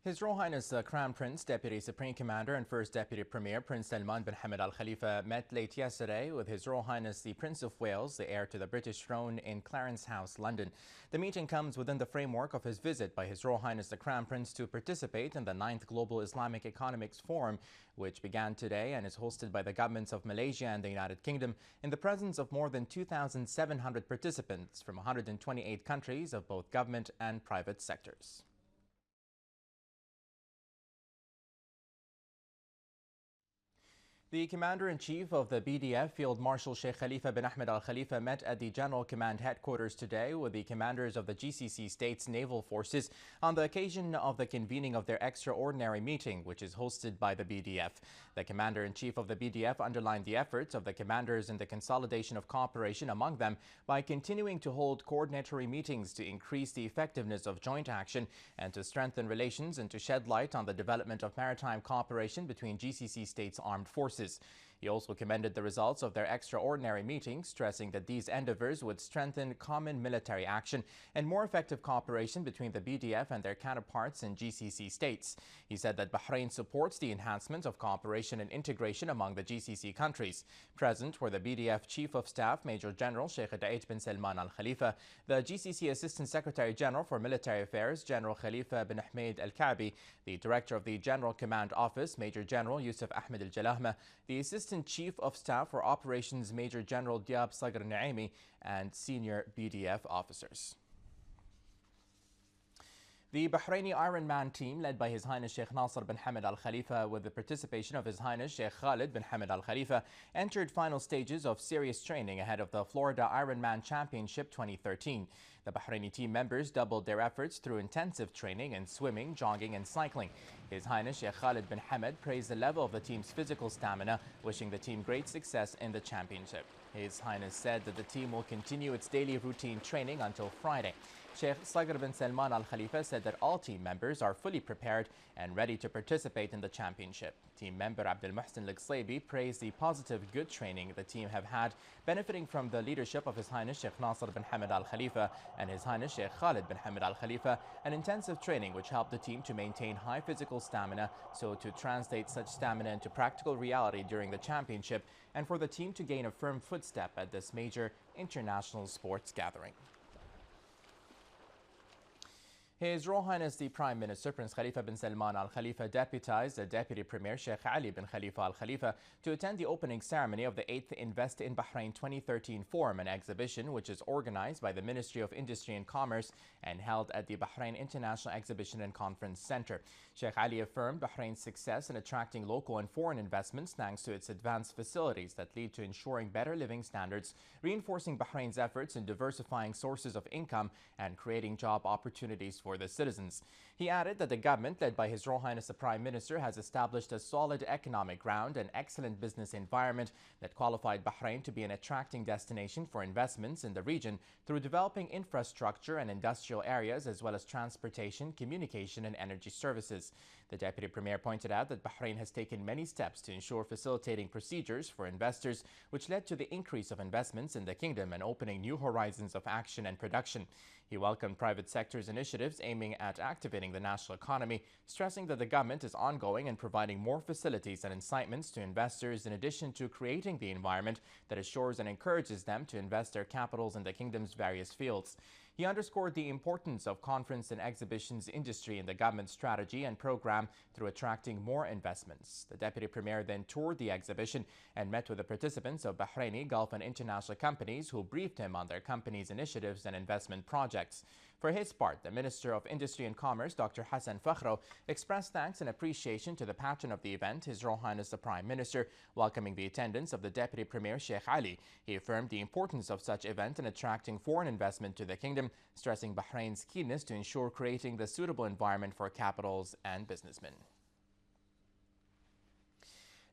His Royal Highness the Crown Prince, Deputy Supreme Commander and First Deputy Premier Prince Salman bin Hamad Al Khalifa met late yesterday with His Royal Highness the Prince of Wales, the heir to the British throne, in Clarence House, London. The meeting comes within the framework of his visit by His Royal Highness the Crown Prince to participate in the 9th Global Islamic Economics Forum, which began today and is hosted by the governments of Malaysia and the United Kingdom in the presence of more than 2,700 participants from 128 countries of both government and private sectors. The Commander-in-Chief of the BDF, Field Marshal Sheikh Khalifa bin Ahmed Al Khalifa, met at the General Command headquarters today with the commanders of the GCC states' naval forces on the occasion of the convening of their extraordinary meeting, which is hosted by the BDF. The Commander-in-Chief of the BDF underlined the efforts of the commanders in the consolidation of cooperation among them by continuing to hold coordinatory meetings to increase the effectiveness of joint action and to strengthen relations and to shed light on the development of maritime cooperation between GCC states' armed forces. He also commended the results of their extraordinary meeting, stressing that these endeavors would strengthen common military action and more effective cooperation between the BDF and their counterparts in GCC states. He said that Bahrain supports the enhancement of cooperation and integration among the GCC countries. Present were the BDF Chief of Staff, Major General Sheikh Daeed bin Salman Al Khalifa, the GCC Assistant Secretary General for Military Affairs, General Khalifa bin Ahmed Al Kaabi, the Director of the General Command Office, Major General Yusuf Ahmed Al Jalahma, the Assistant Chief of Staff for Operations, Major General Diab Sagr Naimi, and senior BDF officers. The Bahraini Ironman team, led by His Highness Sheikh Nasser bin Hamad Al Khalifa with the participation of His Highness Sheikh Khalid bin Hamad Al Khalifa, entered final stages of serious training ahead of the Florida Ironman Championship 2013. The Bahraini team members doubled their efforts through intensive training in swimming, jogging and cycling. His Highness Sheikh Khalid bin Hamad praised the level of the team's physical stamina, wishing the team great success in the championship. His Highness said that the team will continue its daily routine training until Friday. Sheikh Sagr bin Salman Al Khalifa said that all team members are fully prepared and ready to participate in the championship. Team member Abdul Muhsin Al-Qsaybi praised the positive, good training the team have had, benefiting from the leadership of His Highness Sheikh Nasser bin Hamad Al Khalifa and His Highness Sheikh Khalid bin Hamad Al Khalifa, an intensive training which helped the team to maintain high physical stamina, so to translate such stamina into practical reality during the championship, and for the team to gain a firm footstep at this major international sports gathering. His Royal Highness the Prime Minister Prince Khalifa bin Salman Al Khalifa deputized the Deputy Premier Sheikh Ali bin Khalifa Al Khalifa to attend the opening ceremony of the 8th Invest in Bahrain 2013 Forum, an exhibition which is organized by the Ministry of Industry and Commerce and held at the Bahrain International Exhibition and Conference Center. Sheikh Ali affirmed Bahrain's success in attracting local and foreign investments thanks to its advanced facilities that lead to ensuring better living standards, reinforcing Bahrain's efforts in diversifying sources of income and creating job opportunities for the citizens. He added that the government, led by His Royal Highness the Prime Minister, has established a solid economic ground and excellent business environment that qualified Bahrain to be an attracting destination for investments in the region through developing infrastructure and industrial areas as well as transportation, communication and energy services. The Deputy Premier pointed out that Bahrain has taken many steps to ensure facilitating procedures for investors, which led to the increase of investments in the kingdom and opening new horizons of action and production. He welcomed private sector's initiatives aiming at activating the national economy, stressing that the government is ongoing and providing more facilities and incitements to investors in addition to creating the environment that assures and encourages them to invest their capitals in the kingdom's various fields. He underscored the importance of conference and exhibitions industry in the government's strategy and program through attracting more investments. The Deputy Premier then toured the exhibition and met with the participants of Bahraini, Gulf and international companies who briefed him on their company's initiatives and investment projects. For his part, the Minister of Industry and Commerce, Dr. Hassan Fakhro, expressed thanks and appreciation to the patron of the event, His Royal Highness the Prime Minister, welcoming the attendance of the Deputy Premier Sheikh Ali. He affirmed the importance of such event in attracting foreign investment to the kingdom, stressing Bahrain's keenness to ensure creating the suitable environment for capitals and businessmen.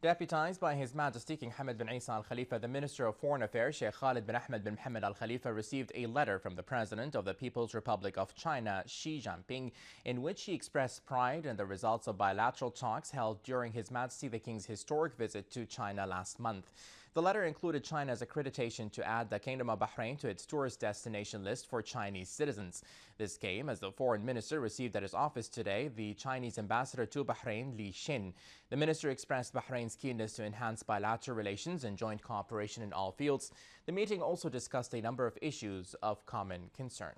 Deputized by His Majesty King Hamad bin Isa Al Khalifa, the Minister of Foreign Affairs Sheikh Khalid bin Ahmed bin Mohammed Al Khalifa received a letter from the President of the People's Republic of China, Xi Jinping, in which he expressed pride in the results of bilateral talks held during His Majesty the King's historic visit to China last month. The letter included China's accreditation to add the Kingdom of Bahrain to its tourist destination list for Chinese citizens. This came as the foreign minister received at his office today the Chinese ambassador to Bahrain, Li Xin. The minister expressed Bahrain's keenness to enhance bilateral relations and joint cooperation in all fields. The meeting also discussed a number of issues of common concern.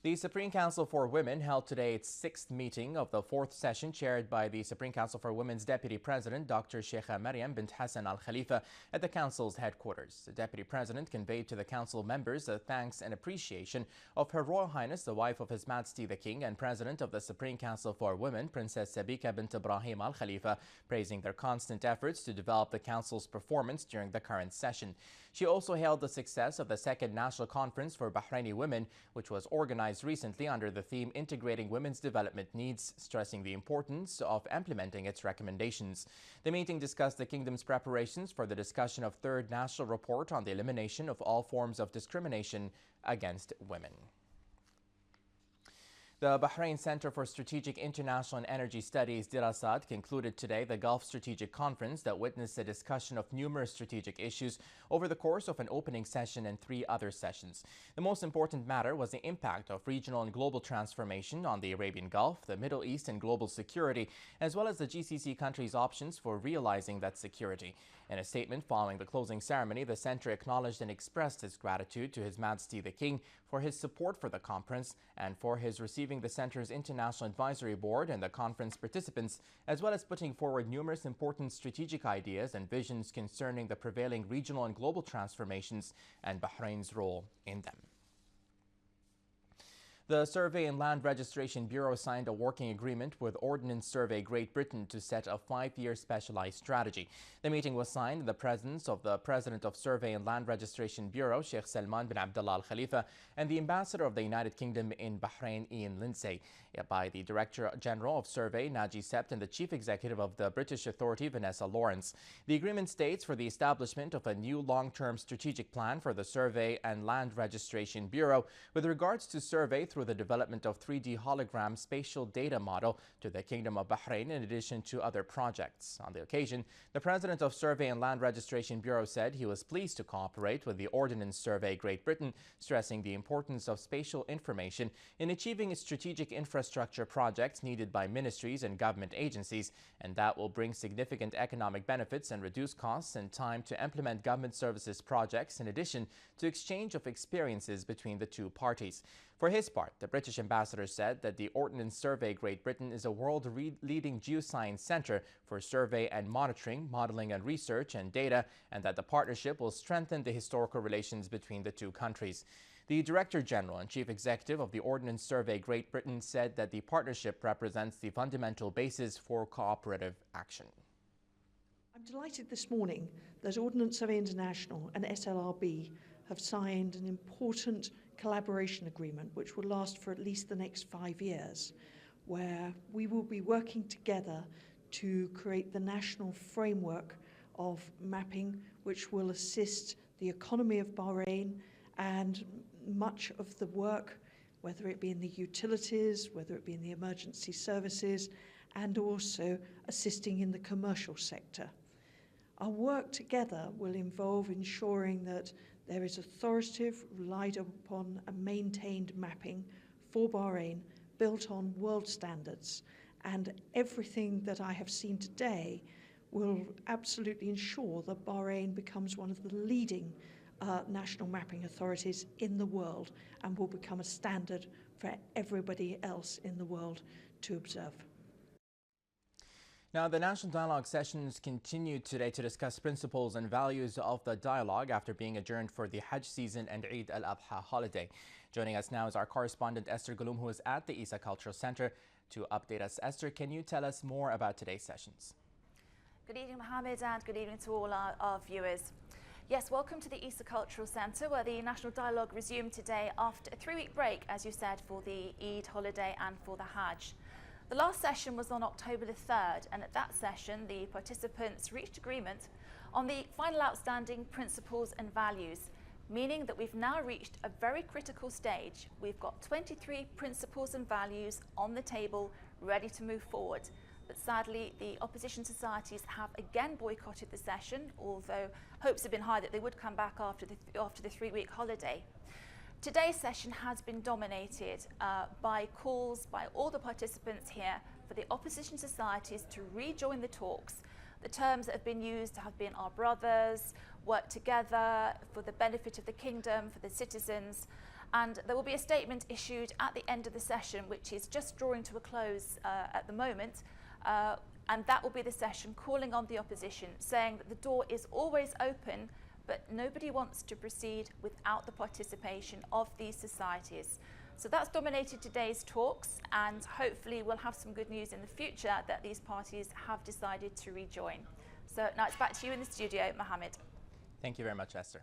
The Supreme Council for Women held today its sixth meeting of the fourth session, chaired by the Supreme Council for Women's Deputy President, Dr. Sheikha Maryam bint Hassan Al Khalifa, at the Council's headquarters. The Deputy President conveyed to the Council members a thanks and appreciation of Her Royal Highness, the wife of His Majesty the King and President of the Supreme Council for Women, Princess Sabika bint Ibrahim Al Khalifa, praising their constant efforts to develop the Council's performance during the current session. She also hailed the success of the second National Conference for Bahraini Women, which was organized recently under the theme Integrating Women's Development Needs, stressing the importance of implementing its recommendations. The meeting discussed the Kingdom's preparations for the discussion of third national report on the elimination of all forms of discrimination against women. The Bahrain Center for Strategic International and Energy Studies, Dirasat, concluded today the Gulf Strategic Conference that witnessed a discussion of numerous strategic issues over the course of an opening session and 3 other sessions. The most important matter was the impact of regional and global transformation on the Arabian Gulf, the Middle East and global security, as well as the GCC countries' options for realizing that security. In a statement following the closing ceremony, the center acknowledged and expressed its gratitude to His Majesty the King for his support for the conference and for his receiving the center's International Advisory Board and the conference participants, as well as putting forward numerous important strategic ideas and visions concerning the prevailing regional and global transformations and Bahrain's role in them. The Survey and Land Registration Bureau signed a working agreement with Ordnance Survey Great Britain to set a 5-year specialized strategy. The meeting was signed in the presence of the President of Survey and Land Registration Bureau, Sheikh Salman bin Abdullah Al Khalifa, and the Ambassador of the United Kingdom in Bahrain, Ian Lindsay, by the Director General of Survey, Naji Sept, and the Chief Executive of the British Authority, Vanessa Lawrence. The agreement states for the establishment of a new long-term strategic plan for the Survey and Land Registration Bureau with regards to survey through the development of 3D hologram spatial data model to the Kingdom of Bahrain, in addition to other projects. On the occasion, the President of Survey and Land Registration Bureau said he was pleased to cooperate with the Ordnance Survey Great Britain, stressing the importance of spatial information in achieving strategic infrastructure projects needed by ministries and government agencies, and that will bring significant economic benefits and reduce costs and time to implement government services projects, in addition to exchange of experiences between the two parties. For his part, the British ambassador said that the Ordnance Survey Great Britain is a world-leading geoscience center for survey and monitoring, modeling and research and data, and that the partnership will strengthen the historical relations between the two countries. The Director General and Chief Executive of the Ordnance Survey Great Britain said that the partnership represents the fundamental basis for cooperative action. I'm delighted this morning that Ordnance Survey International and SLRB have signed an important collaboration agreement which will last for at least the next 5 years, where we will be working together to create the national framework of mapping which will assist the economy of Bahrain and much of the work, whether it be in the utilities, whether it be in the emergency services, and also assisting in the commercial sector. Our work together will involve ensuring that there is authoritative, relied upon and maintained mapping for Bahrain built on world standards, and everything that I have seen today will absolutely ensure that Bahrain becomes one of the leading national mapping authorities in the world and will become a standard for everybody else in the world to observe. Now, the National Dialogue sessions continued today to discuss principles and values of the dialogue after being adjourned for the Hajj season and Eid al-Adha holiday. Joining us now is our correspondent Esther Gulum, who is at the Isa Cultural Center to update us. Esther, can you tell us more about today's sessions? Good evening, Mohammed, and good evening to all our viewers. Yes, welcome to the Isa Cultural Centre, where the National Dialogue resumed today after a 3-week break, as you said, for the Eid holiday and for the Hajj. The last session was on October the 3rd, and at that session the participants reached agreement on the final outstanding principles and values, meaning that we've now reached a very critical stage. We've got 23 principles and values on the table ready to move forward. but sadly the opposition societies have again boycotted the session, although hopes have been high that they would come back after the 3-week holiday. Today's session has been dominated by calls by all the participants here for the opposition societies to rejoin the talks. The terms that have been used have been our brothers, work together for the benefit of the kingdom, for the citizens, and there will be a statement issued at the end of the session, which is just drawing to a close at the moment, and that will be the session calling on the opposition, saying that the door is always open, but nobody wants to proceed without the participation of these societies. So that's dominated today's talks, and hopefully we'll have some good news in the future that these parties have decided to rejoin. So now it's back to you in the studio, Mohammed. Thank you very much, Esther.